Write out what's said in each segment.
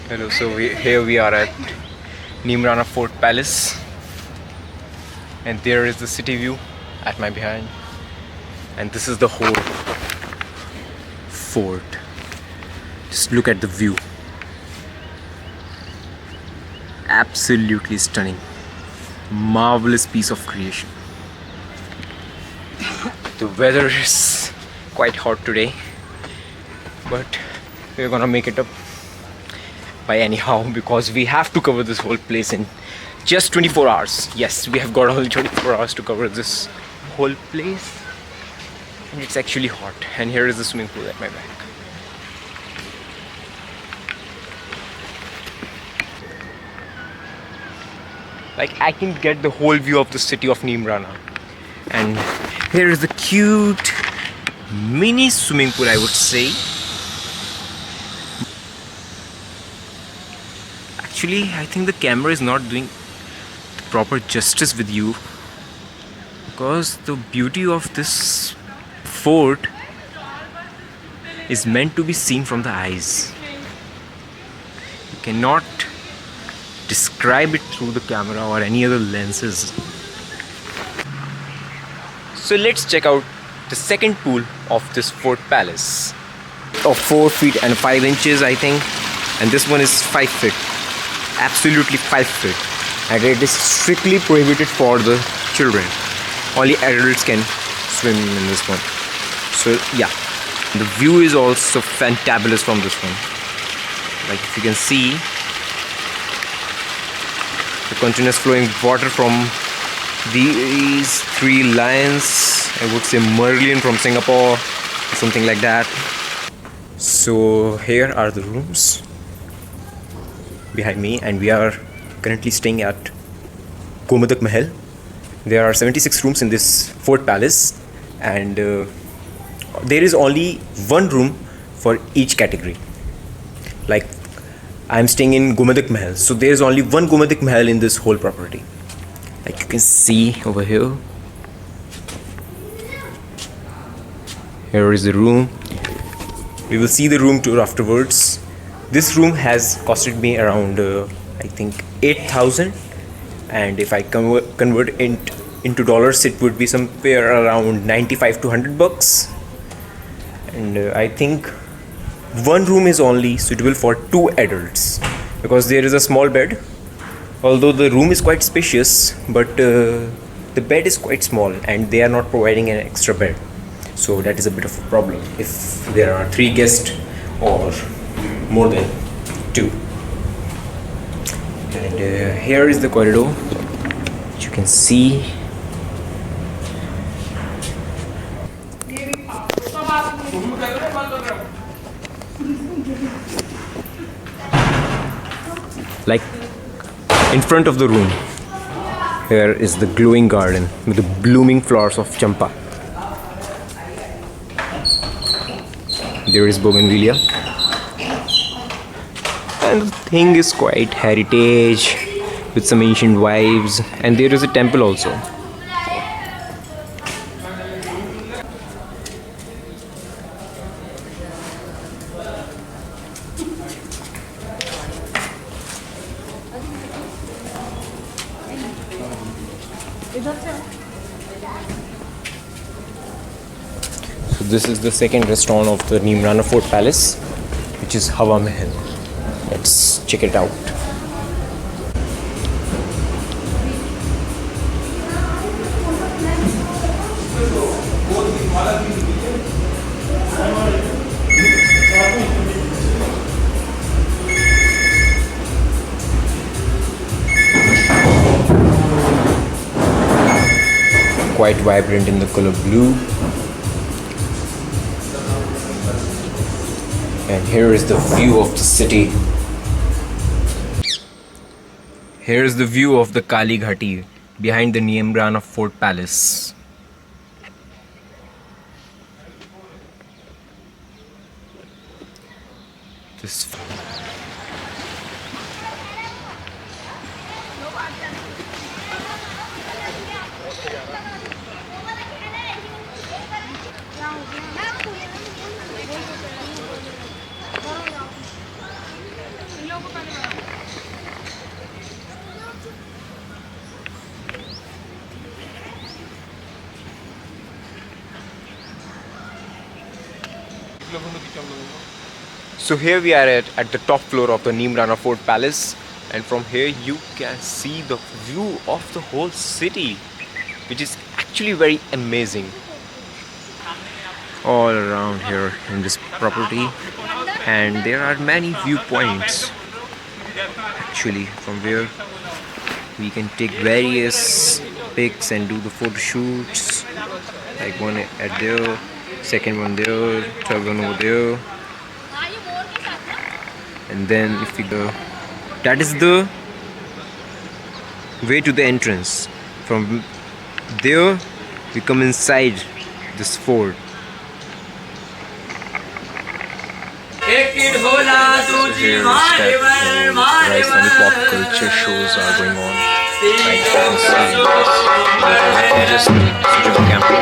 Hello, so here we are at Neemrana Fort Palace, and there is the city view at my behind, and this is the whole fort. Just look at the view. Absolutely stunning. Marvelous piece of creation. The weather is quite hot today, but we're gonna make it up by anyhow because we have to cover this whole place in just 24 hours. Yes, we have got only 24 hours to cover this whole place, and it's actually hot. And here is the swimming pool at my back. Like, I can get the whole view of the city of Neemrana. And here is the cute mini swimming pool, I would say. Actually, I think the camera is not doing proper justice with you, because the beauty of this fort is meant to be seen from the eyes. You cannot describe it through the camera or any other lenses. So let's check out the second pool of this Fort Palace, of 4 feet and 5 inches, I think, and this one is 5 feet. Absolutely 5 feet, and it is strictly prohibited for the children. Only adults can swim in this one. So yeah, the view is also fantabulous from this one. Like, if you can see the continuous flowing water from these 3 lions, I would say Merlion from Singapore, something like that. So here are the rooms behind me, and we are currently staying at Gomadak Mahal. There are 76 rooms in this Fort Palace, and there is only one room for each category. Like, I am staying in Gomadak Mahal, so there is only one Gomadak Mahal in this whole property. Like, you can see over here. Here is the room. We will see the room tour afterwards. This room has costed me around I think 8,000, and if I convert it into dollars, it would be somewhere around 95 to 100 bucks. And I think one room is only suitable for 2 adults, because there is a small bed. Although the room is quite spacious, but the bed is quite small, and they are not providing an extra bed. So that is a bit of a problem if there are 3 guests or more than 2. And here is the corridor, which you can see. Like, in front of the room, here is the glowing garden with the blooming flowers of champa. There is bougainvillea, and the thing is quite heritage with some ancient vibes, and there is a temple also. So this is the second restaurant of the Neemrana Fort Palace, which is Hawa Mahal. Let's check it out. Quite vibrant in the color blue. And here is the view of the city. Here is the view of the Kali Ghati behind the Neemrana Fort Palace. This So here we are at the top floor of the Neemrana Fort Palace, and from here you can see the view of the whole city, which is actually very amazing. All around here in this property, and there are many viewpoints actually from where we can take various pics and do the photo shoots, like one at there, second one there, third one over there. And then if we go, that is the way to the entrance. From there we come inside this fort. So here is that Rajasthani pop culture shows are going on. Like you can see this. Let me just switch off the camera.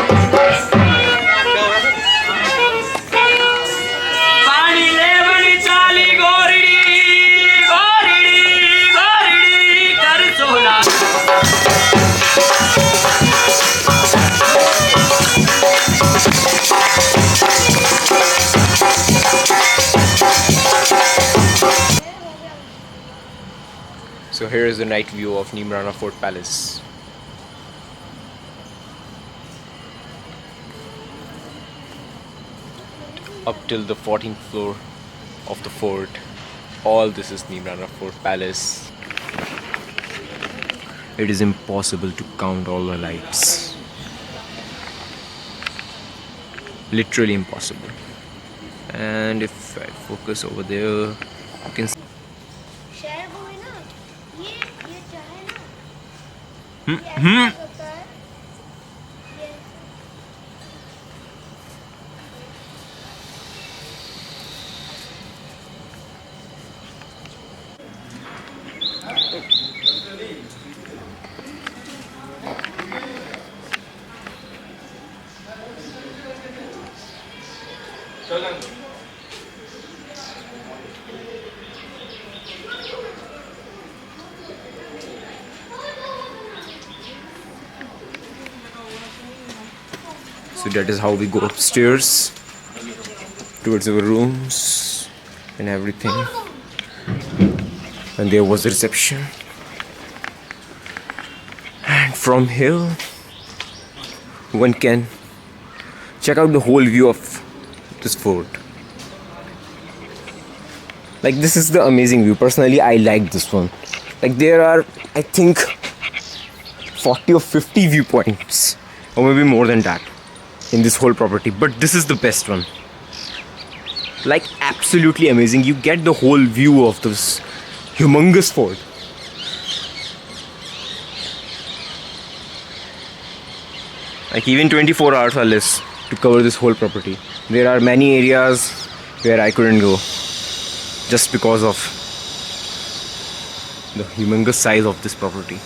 So here is the night view of Neemrana Fort Palace. Up till the 14th floor of the fort. All this is Neemrana Fort Palace. It is impossible to count all the lights. Literally impossible. And if I focus over there, you can see. So that is how we go upstairs towards our rooms and everything. And there was the reception. And from here, one can check out the whole view of this fort. Like, this is the amazing view. Personally, I like this one. Like, there are, I think, 40 or 50 viewpoints, or maybe more than that, in this whole property, but this is the best one. Like, absolutely amazing. You get the whole view of this humongous fort. Like, even 24 hours are less to cover this whole property. There are many areas where I couldn't go just because of the humongous size of this property.